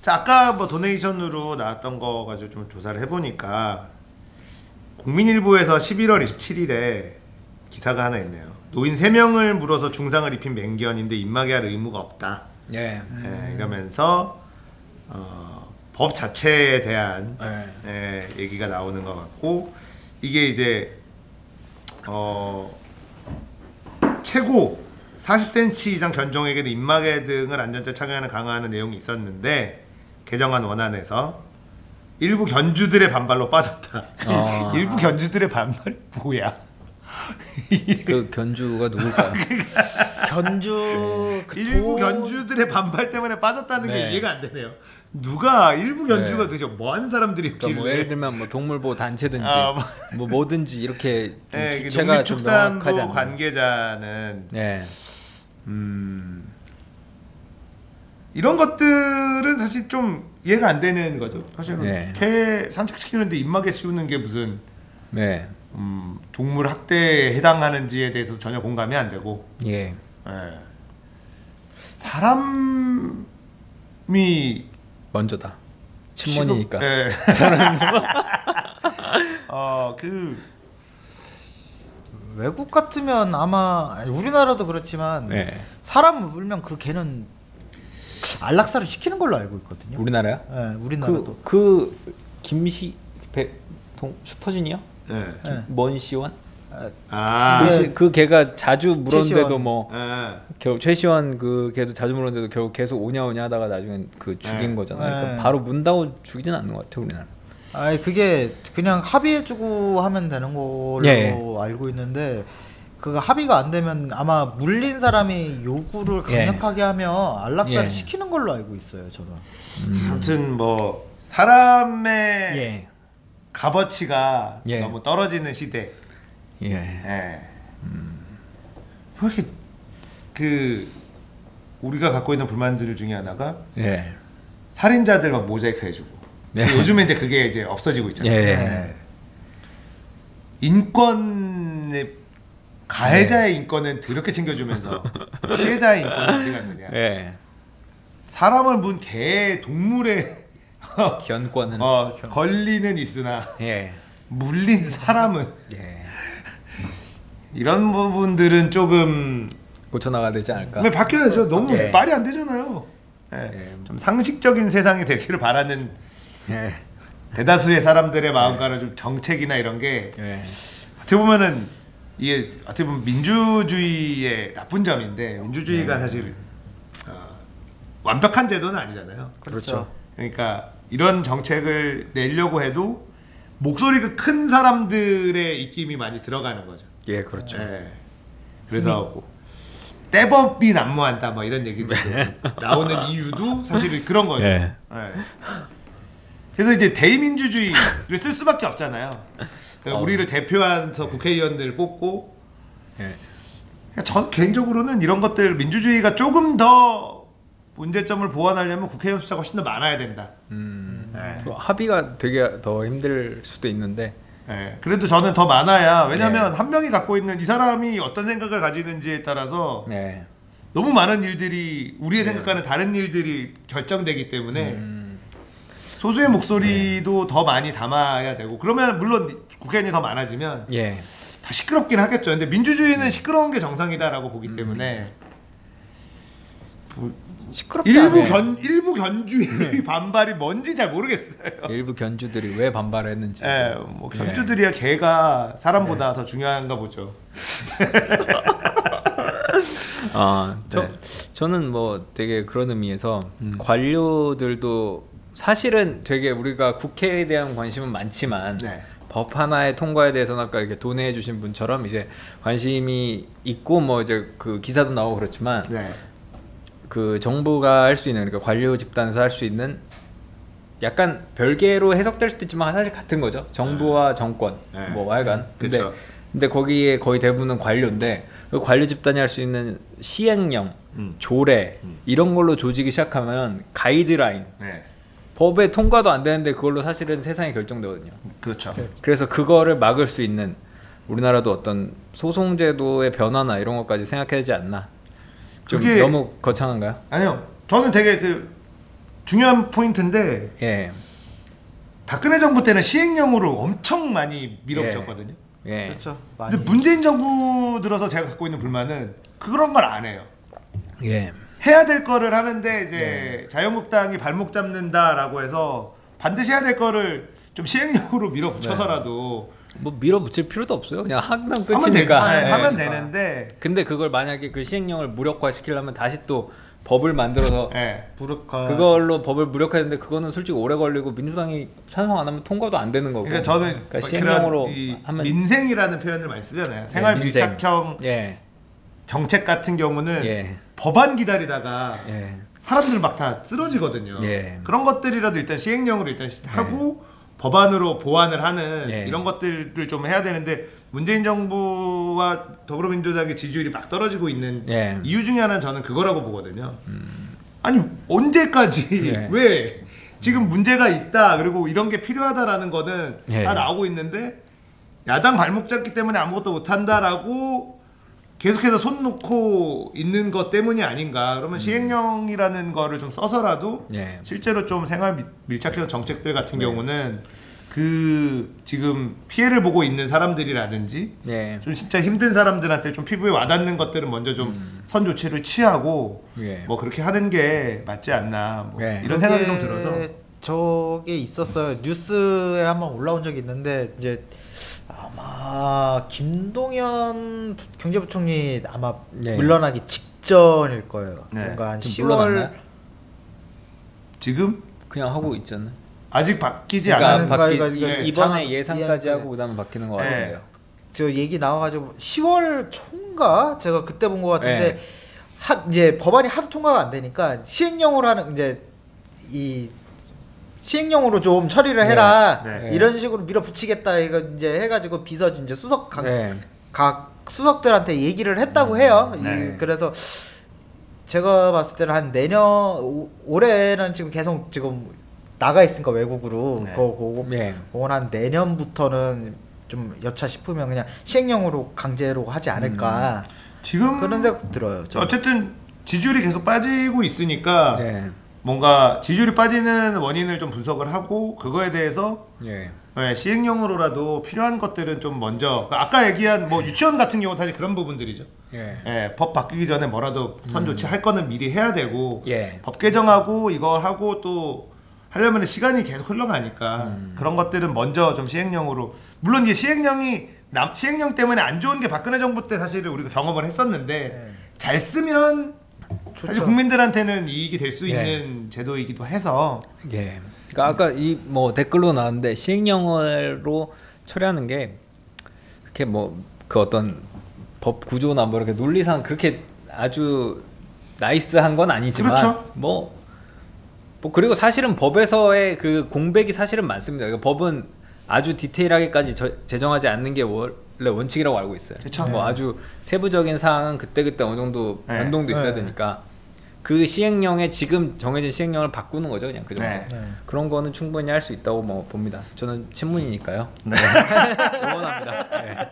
자, 아까 뭐 도네이션으로 나왔던 거 가지고 좀 조사를 해보니까 국민일보에서 11월 27일에 기사가 하나 있네요. 노인 3명을 물어서 중상을 입힌 맹견인데 입마개 할 의무가 없다. 예. 이러면서 법 자체에 대한 얘기가 나오는 것 같고, 이게 이제 최고 40cm 이상 견종에게는 입마개 등을 안전죄 착용하는 강화하는 내용이 있었는데 개정안 원안에서 일부 견주들의 반발로 빠졌다. 일부 견주들의 반발이 뭐야? 그 견주가 누굴까요? 견주 일부 견주들의 반발 때문에 빠졌다는 게 이해가 안 되네요. 누가 일부 견주가 도대체 뭐 하는 사람들이 그러니까 뭐 예를 들면 뭐 동물보호 단체든지 뭐 뭐든지 이렇게 좀 네, 주체가 좀 명확하지 않나요? 관계자는 네. 이런 것들은 사실 좀 이해가 안 되는 거죠. 사실은 네. 개 산책시키는데 입마개 씌우는 게 무슨 네. 동물 학대에 해당하는지에 대해서 전혀 공감이 안 되고, 예. 사람이 먼저다. 친문이니까. 그 외국 같으면 아마 우리나라도 그렇지만 사람 울면 그 개는 안락사를 시키는 걸로 알고 있거든요. 우리나라요? 네, 우리나라도. 그 김시 슈퍼주니어? 먼시원? 그 개가 자주 물었는데도 뭐 결국 최시원 그 개도 자주 물었는데도 결국 계속 오냐 하다가 나중에 그 죽인 거잖아요. 그러니까 바로 문다고 죽이진 않는 것 같아요, 우리나라. 그게 그냥 합의해주고 하면 되는 걸로 알고 있는데, 그 합의가 안 되면 아마 물린 사람이 요구를 강력하게 하면 안락사를 시키는 걸로 알고 있어요, 저는. 아무튼 뭐 사람의 값어치가 너무 떨어지는 시대. 왜 이렇게 그 우리가 갖고 있는 불만들 중에 하나가 살인자들 막 모자이크 해주고 요즘에 이제 그게 이제 없어지고 있잖아요. 인권의 가해자의 인권은 더럽게 챙겨주면서 피해자의 인권은 어디 갔느냐. 사람을 문 개 동물의 견권은 권리는 있으나 물린 사람은 이런 부분들은 조금 고쳐나가야 되지 않을까? 근데 바뀌어야죠. 너무 말이 안 되잖아요. 좀 상식적인 세상이 되기를 바라는 대다수의 사람들의 마음과는 좀 정책이나 이런 게 어떻게 보면은 이게 어떻게 보면 민주주의의 나쁜 점인데, 민주주의가 사실 완벽한 제도는 아니잖아요. 그렇죠. 그러니까 이런 정책을 내려고 해도 목소리가 큰 사람들의 입김이 많이 들어가는 거죠. 그렇죠. 그래서 떼법이 난무한다 뭐 이런 얘기도 나오는 이유도 사실 그런 거죠. 그래서 이제 대의민주주의를 쓸 수밖에 없잖아요. 그러니까 우리를 대표해서 국회의원들 뽑고, 전 개인적으로는 이런 것들 민주주의가 조금 더 문제점을 보완하려면 국회의원 숫자가 훨씬 더 많아야 된다. 합의가 되게 더 힘들 수도 있는데 그래도 저는 더 많아야, 왜냐면 한 명이 갖고 있는 이 사람이 어떤 생각을 가지는지에 따라서 너무 많은 일들이 우리의 생각과는 다른 일들이 결정되기 때문에 소수의 목소리도 더 많이 담아야 되고, 그러면 물론 국회의원이 더 많아지면 더 시끄럽긴 하겠죠. 근데 민주주의는 시끄러운 게 정상이다라고 보기 때문에 시끄럽지 일부 견주의 반발이 뭔지 잘 모르겠어요. 일부 견주들이 왜 반발했는지. 뭐 견주들이야 개가 사람보다 더 중요한가 보죠. 저는 뭐 되게 그런 의미에서 관료들도 사실은 되게 우리가 국회에 대한 관심은 많지만 법 하나의 통과에 대해서는 아까 이렇게 돈해 주신 분처럼 이제 관심이 있고 뭐 이제 그 기사도 나오고 그렇지만 그 정부가 할 수 있는, 그러니까 관료 집단에서 할 수 있는 약간 별개로 해석될 수도 있지만 사실 같은 거죠. 정부와 정권 뭐 하여간. 근데 거기에 거의 대부분은 관료인데, 그 관료 집단이 할 수 있는 시행령, 조례 이런 걸로 조직이 시작하면 가이드라인, 법에 통과도 안 되는데 그걸로 사실은 세상이 결정되거든요. 그렇죠. 그래서 그거를 막을 수 있는 우리나라도 어떤 소송제도의 변화나 이런 것까지 생각해야 되지 않나. 좀 너무 거창한가요? 아니요. 저는 되게 중요한 포인트인데 예. 박근혜 정부 때는 시행령으로 엄청 많이 밀어붙였거든요. 예. 그렇죠. 근데 문재인 정부 들어서 제가 갖고 있는 불만은 그런 걸 안 해요. 예. 해야 될 거를 하는데 이제 자유한국당이 발목 잡는다라고 해서 반드시 해야 될 거를 좀 시행령으로 밀어붙여서라도 뭐 밀어붙일 필요도 없어요. 그냥 하면 끝이니까. 하면 되는데. 근데 그걸 만약에 그 시행령을 무력화시키려면 다시 또 법을 만들어서 그걸로 법을 무력화했는데 그거는 솔직히 오래 걸리고 민주당이 찬성 안 하면 통과도 안 되는 거고. 그러니까 저는 그러니까 시행령으로 하면 민생이라는 표현을 많이 쓰잖아요. 생활 밀착형 정책 같은 경우는 법안 기다리다가 사람들 막 다 쓰러지거든요. 그런 것들이라도 일단 시행령으로 일단 하고 법안으로 보완을 하는 이런 것들을 좀 해야 되는데 문재인 정부와 더불어민주당의 지지율이 막 떨어지고 있는 이유 중에 하나는 저는 그거라고 보거든요. 아니 언제까지 왜 지금 문제가 있다 그리고 이런 게 필요하다라는 거는 다 나오고 있는데 야당 발목 잡기 때문에 아무것도 못한다라고 계속해서 손 놓고 있는 것 때문이 아닌가. 그러면 시행령이라는 거를 좀 써서라도 실제로 좀 생활 밀착형 정책들 같은 경우는 그 지금 피해를 보고 있는 사람들이라든지 좀 진짜 힘든 사람들한테 좀 피부에 와닿는 것들은 먼저 좀 선 조치를 취하고 뭐 그렇게 하는 게 맞지 않나 뭐 이런 생각이 좀 들어서 저게 있었어요. 뉴스에 한번 올라온 적이 있는데 이제 아마 김동연 경제부총리 아마 물러나기 직전일 거예요. 뭔가 한 10월 지금 그냥 하고 있잖아요. 아직 바뀌지 않은 이번에 예상까지 하고 그다음에 바뀌는 것 같은데요. 저 얘기 나와가지고 10월 초인가 제가 그때 본 것 같은데 이제 법안이 하도 통과가 안 되니까 시행령으로 하는 이제 이 시행령으로 좀 처리를 해라 이런 식으로 밀어붙이겠다 이거 이제 해가지고 비서진 이제 수석 각 수석들한테 얘기를 했다고 해요. 그래서 제가 봤을 때는 한 내년 올해는 지금 계속 지금 나가 있으니까 외국으로 그건 한 내년부터는 좀 여차 싶으면 그냥 시행령으로 강제로 하지 않을까 지금 그런 생각 들어요. 저는. 어쨌든 지지율이 계속 빠지고 있으니까 뭔가 지지율이 빠지는 원인을 좀 분석을 하고 그거에 대해서 시행령으로라도 필요한 것들은 좀 먼저 아까 얘기한 뭐 유치원 같은 경우 사실 그런 부분들이죠. 법 바뀌기 전에 뭐라도 선 조치할 거는 미리 해야 되고 법 개정하고 이거 하고 또 하려면 시간이 계속 흘러가니까 그런 것들은 먼저 좀 시행령으로 물론 이게 시행령 때문에 안 좋은 게 박근혜 정부 때 사실은 우리가 경험을 했었는데 잘 쓰면 사실 국민들한테는 이익이 될 수 있는 제도이기도 해서 그러니까 아까 이 뭐 댓글로 나왔는데 시행령으로 처리하는 게 그렇게 뭐 그 어떤 법 구조나 뭐 이렇게 논리상 그렇게 아주 나이스한 건 아니지만 뭐 그리고 사실은 법에서의 그 공백이 사실은 많습니다. 그러니까 법은 아주 디테일하게까지 제정하지 않는 게 원래 원칙이라고 알고 있어요. 뭐 아주 세부적인 사항은 그때그때 어느 정도 변동도 있어야 되니까 그 시행령에 지금 정해진 시행령을 바꾸는 거죠, 그냥 그 정도. 그런 거는 충분히 할 수 있다고 뭐 봅니다. 저는 친문이니까요. 응원합니다.